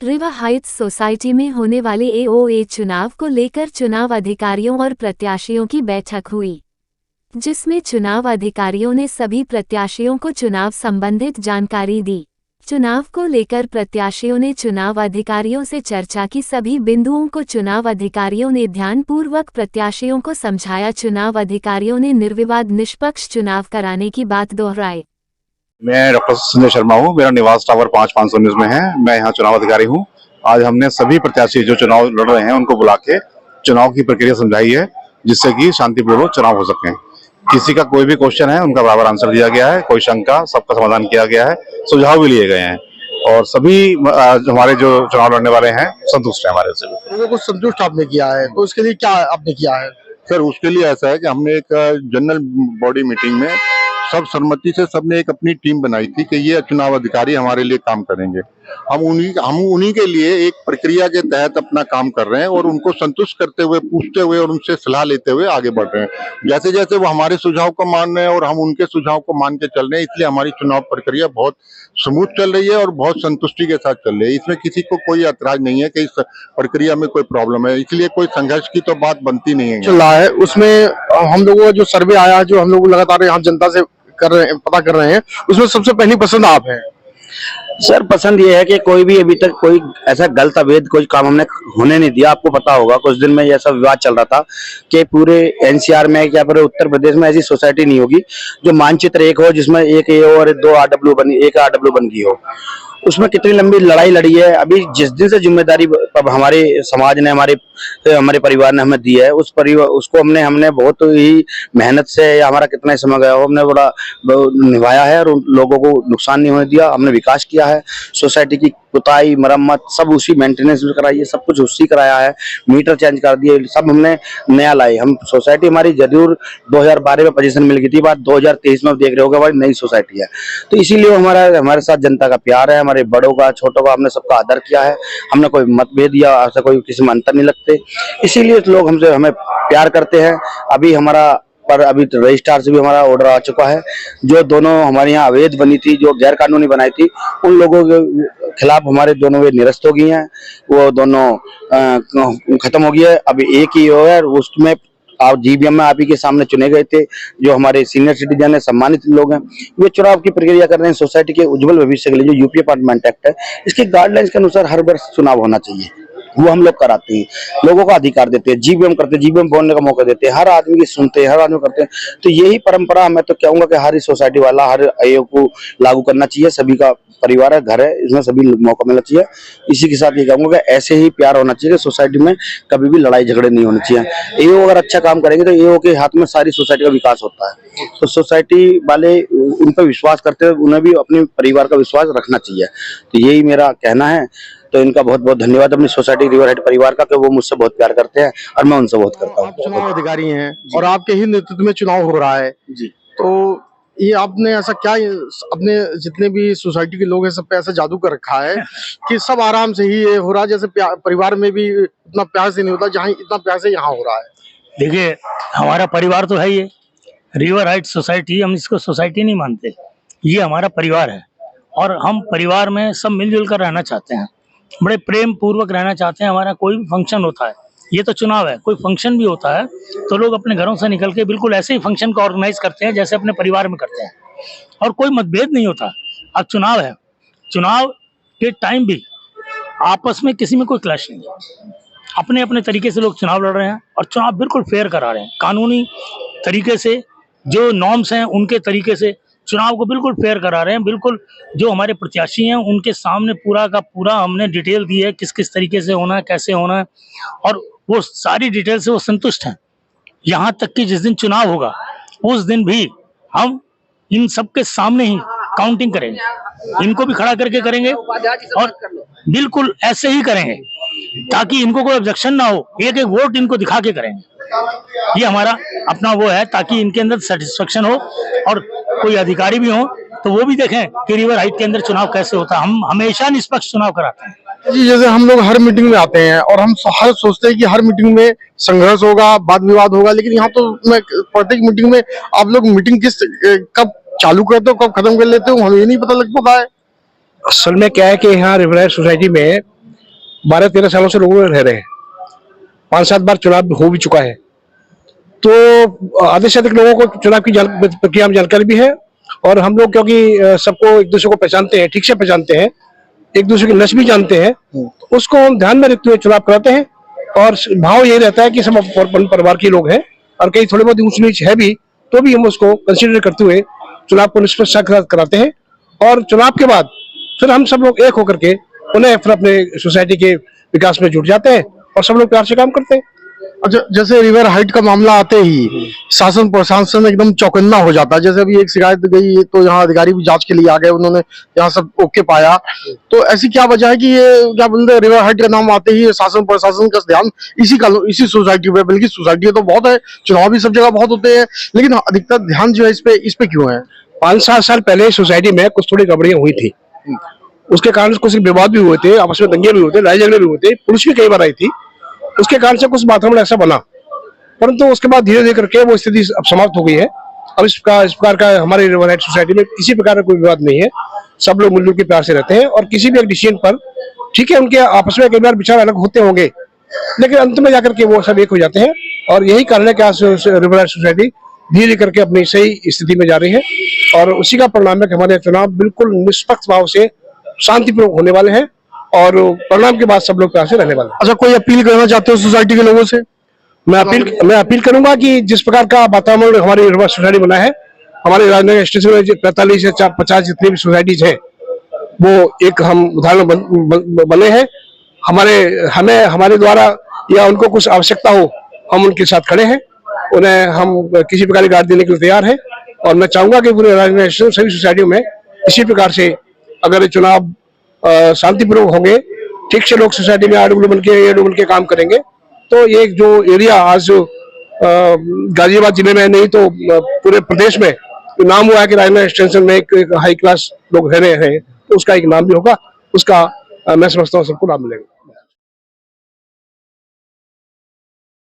River Heights society में होने वाले एओए चुनाव को लेकर चुनाव अधिकारियों और प्रत्याशियों की बैठक हुई, जिसमें चुनाव अधिकारियों ने सभी प्रत्याशियों को चुनाव संबंधित जानकारी दी। चुनाव को लेकर प्रत्याशियों ने चुनाव अधिकारियों से चर्चा की। सभी बिंदुओं को चुनाव अधिकारियों ने ध्यानपूर्वक प्रत्याशियों को समझाया। चुनाव अधिकारियों ने निर्विवाद निष्पक्ष चुनाव कराने की बात दोहराई। मैं डॉक्टर संजय शर्मा हूँ। मेरा निवास टावर 5/519 में है। मैं यहाँ चुनाव अधिकारी हूँ। आज हमने सभी प्रत्याशी जो चुनाव लड़ रहे हैं उनको बुला के चुनाव की प्रक्रिया समझाई है, जिससे कि शांतिपूर्वक चुनाव हो सके। किसी का कोई भी क्वेश्चन है उनका बराबर आंसर दिया गया है, कोई शंका सबका समाधान किया गया है, सुझाव भी लिए गए हैं और सभी हमारे जो चुनाव लड़ने वाले हैं संतुष्ट है हमारे से। लोगों को संतुष्ट आपने किया है, तो उसके लिए क्या आपने किया है? सर, उसके लिए ऐसा है कि हमने एक जनरल बॉडी मीटिंग में सब सहमति से सबने एक अपनी टीम बनाई थी कि ये चुनाव अधिकारी हमारे लिए काम करेंगे। हम उन्हीं के लिए एक प्रक्रिया के तहत अपना काम कर रहे हैं और उनको संतुष्ट करते हुए, पूछते हुए और उनसे सलाह लेते हुए आगे बढ़ रहे हैं। जैसे जैसे वो हमारे सुझाव को मान रहे हैं और हम उनके सुझाव को मान के चल रहे हैं, इसलिए हमारी चुनाव प्रक्रिया बहुत स्मूथ चल रही है और बहुत संतुष्टि के साथ चल रही है। इसमें किसी को कोई ऐतराज नहीं है कि इस प्रक्रिया में कोई प्रॉब्लम है, इसलिए कोई संघर्ष की तो बात बनती नहीं है। चल रहा है उसमें हम लोगों का जो सर्वे आया, जो हम लोग लगातार यहाँ जनता से पता कर रहे हैं, उसमें सबसे पहली पसंद आप है। सर, पसंद ये है कि कोई भी अभी तक कोई ऐसा गलत अवैध कोई काम हमने होने नहीं दिया। आपको पता होगा कुछ दिन में ऐसा विवाद चल रहा था कि पूरे एनसीआर में या पूरे उत्तर प्रदेश में ऐसी सोसाइटी नहीं होगी जो मानचित्र एक हो, जिसमें एक ए और दो आरडब्ल्यू एक आरडब्ल्यू बन गई हो। उसमें कितनी लंबी लड़ाई लड़ी है। अभी जिस दिन से जिम्मेदारी हमारे समाज ने हमारे परिवार ने हमें दी है, उसको हमने बहुत ही मेहनत से, हमारा कितना समय गया हो, हमने बड़ा निभाया है और उन लोगों को नुकसान नहीं होने दिया। हमने विकास किया है, सोसाइटी की पुताई मरम्मत सब उसी मेंटेनेंस में कराई है, सब कुछ उसी कराया है, मीटर चेंज कर दिए, सब हमने नया लाए। हम सोसाइटी हमारी जरूर 2012 में पोजीशन मिल गई थी, बात 2023 में देख रहे होगा हमारी नई सोसाइटी है। तो इसीलिए हमारे साथ जनता का प्यार है, हमारे बड़ों का छोटों का हमने सबका आदर किया है। हमने कोई मतभेद या ऐसा कोई किसी में अंतर नहीं लगते, इसीलिए लोग हमें प्यार करते हैं। अभी रजिस्ट्रार से भी हमारा ऑर्डर आ चुका है। जो दोनों हमारे यहाँ अवैध बनी थी, जो गैर कानूनी बनाई थी, उन लोगों के खिलाफ हमारे दोनों वे निरस्त हो गई हैं, वो दोनों खत्म हो गया है। अभी एक ही है, उसमें आप जीबीएम में आप ही के सामने चुने गए थे, जो हमारे सीनियर सिटीजन है, सम्मानित लोग हैं, वे चुनाव की प्रक्रिया कर रहे हैं। सोसाइटी के उज्जवल भविष्य के लिए जो यूपी अपार्टमेंट एक्ट है, इसके गाइडलाइंस के अनुसार हर वर्ष चुनाव होना चाहिए, वो हम लोग कराते हैं, लोगों को अधिकार देते हैं, जीबीएम करते हैं, जीबीएम बोलने का मौका देते हैं, हर आदमी की सुनते हैं, हर आदमी करते हैं। तो यही परंपरा मैं तो कहूंगा कि हर सोसाइटी वाला, हर आयोग को लागू करना चाहिए। सभी का परिवार है, घर है, इसमें सभी मौका मिलना चाहिए। इसी के साथ ये कहूंगा कि ऐसे ही प्यार होना चाहिए, सोसाइटी में कभी भी लड़ाई झगड़े नहीं होने चाहिए। एओ अगर अच्छा काम करेंगे तो एओ के हाथ में सारी सोसाइटी का विकास होता है। तो सोसाइटी वाले उन पर विश्वास करते हैं, उन्हें भी अपने परिवार का विश्वास रखना चाहिए। तो यही मेरा कहना है। तो इनका बहुत बहुत धन्यवाद अपनी सोसाइटी रिवर हाइट परिवार का, कि वो मुझसे बहुत प्यार करते हैं और मैं उनसे बहुत करता हूँ। आप चुनाव अधिकारी हैं और आपके ही नेतृत्व में चुनाव हो रहा है जी, तो ये आपने ऐसा क्या अपने जितने भी सोसाइटी के लोग हैं सब पे ऐसा जादू कर रखा है कि सब आराम से ही ये हो रहा है, जैसे परिवार में भी इतना प्यार से नहीं होता जहाँ इतना प्यार से यहाँ हो रहा है? देखिए, हमारा परिवार तो है ये रिवर हाइट सोसाइटी, हम इसको सोसाइटी नहीं मानते, ये हमारा परिवार है और हम परिवार में सब मिलजुल कर रहना चाहते हैं, बड़े प्रेम पूर्वक रहना चाहते हैं। हमारा कोई भी फंक्शन होता है, ये तो चुनाव है, कोई फंक्शन भी होता है तो लोग अपने घरों से निकल के बिल्कुल ऐसे ही फंक्शन को ऑर्गेनाइज करते हैं जैसे अपने परिवार में करते हैं और कोई मतभेद नहीं होता। अब चुनाव है, चुनाव के टाइम भी आपस में किसी में कोई क्लैश नहीं है, अपने अपने तरीके से लोग चुनाव लड़ रहे हैं और चुनाव बिल्कुल फेयर करा रहे हैं, कानूनी तरीके से, जो नॉर्म्स हैं उनके तरीके से चुनाव को बिल्कुल फेयर करा रहे हैं। बिल्कुल जो हमारे प्रत्याशी हैं उनके सामने पूरा का पूरा हमने डिटेल दी है, किस किस तरीके से होना है, कैसे होना है, और वो सारी डिटेल से वो संतुष्ट हैं। यहाँ तक कि जिस दिन चुनाव होगा उस दिन भी हम इन सबके सामने ही काउंटिंग करेंगे, इनको भी खड़ा करके करेंगे और बिल्कुल ऐसे ही करेंगे ताकि इनको कोई ऑब्जेक्शन ना हो, एक एक वोट इनको दिखा के करेंगे। ये हमारा अपना वो है ताकि इनके अंदर सेटिस्फेक्शन हो और कोई अधिकारी भी हो तो वो भी देखें कि रिवर हाइट के अंदर चुनाव कैसे होता है। हम हमेशा निष्पक्ष चुनाव कराते हैं जी। जैसे हम लोग हर मीटिंग में आते हैं और हम हर सोचते हैं कि हर मीटिंग में संघर्ष होगा, वाद विवाद होगा, लेकिन यहाँ तो मैं प्रत्येक मीटिंग में आप लोग मीटिंग कब चालू करते हो, कब खत्म कर लेते हो, हमें ये नहीं पता लग पाता है। असल में क्या है कि यहाँ रिवर हाइट सोसाइटी में 12-13 सालों से लोगों में रह रहे हैं। 5-7 बार चुनाव हो भी चुका है, तो आधे से अधिक लोगों को चुनाव की प्रक्रिया में जानकारी भी है। और हम लोग क्योंकि सबको एक दूसरे को पहचानते हैं, ठीक से पहचानते हैं, एक दूसरे की नस भी जानते हैं, तो उसको हम ध्यान में रखते हुए चुनाव कराते हैं। और भाव यही रहता है कि सब परिवार के लोग हैं, और कहीं थोड़ी बहुत ऊंच नीच है भी तो भी हम उसको कंसिडर करते हुए चुनाव को निष्पक्ष कराते हैं। और चुनाव के बाद फिर हम सब लोग एक होकर के उन्हें फिर अपने सोसाइटी के विकास में जुट जाते हैं और सब लोग प्यार से काम करते हैं। अच्छा, जैसे रिवर हाइट का मामला आते ही शासन प्रशासन एकदम चौकन्ना हो जाता है। जैसे अभी एक शिकायत गई तो यहाँ अधिकारी भी जांच के लिए आ गए, उन्होंने यहाँ सब ओके पाया। तो ऐसी क्या वजह है कि ये क्या बोलते हैं, रिवर हाइट का नाम आते ही शासन प्रशासन का ध्यान इसी सोसाइटी पे, बल्कि सोसाइटी तो बहुत है, चुनाव भी सब जगह बहुत होते हैं, लेकिन अधिकतर ध्यान जो है इस पे क्यों है? 5-7 साल पहले सोसाइटी में कुछ थोड़ी गड़बड़ियां हुई थी, उसके कारण कुछ विवाद भी हुए थे, आपस में दंगे भी हुए थे, लड़ाई झगड़े भी हुए थे, पुलिस भी कई बार आई थी। उसके कारण से कुछ वातावरण ऐसा बना, परंतु उसके बाद धीरे धीरे करके वो स्थिति अब समाप्त हो गई है। अब इस प्रकार का हमारी रिवर हाइट सोसाइटी में किसी प्रकार का कोई विवाद नहीं है, सब लोग मिलजुल के प्यार से रहते हैं। और किसी भी एक डिसीजन पर ठीक है, उनके आपस में कई बार विचार अलग होते होंगे, लेकिन अंत में जाकर के वो सब एक हो जाते हैं। और यही कारण है कि आज रिवर हाइट सोसाइटी धीरे करके अपनी सही स्थिति में जा रही है, और उसी का परिणाम है कि हमारे चुनाव बिल्कुल निष्पक्ष भाव से शांतिपूर्वक होने वाले हैं, और परिणाम के बाद सब लोग प्यार से रहने वाले हैं। अच्छा, कोई अपील करना चाहते हो सोसाइटी के लोगों से? मैं अपील करूंगा कि जिस प्रकार का वातावरण हमारी रिवर सोसाइटी बना है, हमारे राजनगर स्टेशन में 45 से 50 जितनी भी सोसाइटीज हैं, वो एक हम उदाहरण बने हैं। हमारे द्वारा या उनको कुछ आवश्यकता हो, हम उनके साथ खड़े हैं, उन्हें हम किसी प्रकार की गारंटी देने के लिए तैयार हैं। और मैं चाहूंगा कि पूरे राजनगर सभी सोसाइटियों में इसी प्रकार से अगर चुनाव शांतिपूर्वक होंगे, ठीक से लोग सोसाइटी में आड़ बन के काम करेंगे, तो ये जो एरिया आज गाजियाबाद जिले में नहीं तो पूरे प्रदेश में नाम हुआ है कि राजनगर एक्सटेंशन में एक हाई क्लास लोग रह रहे हैं, तो उसका एक नाम भी होगा, उसका मैं समझता हूँ सबको लाभ मिलेगा।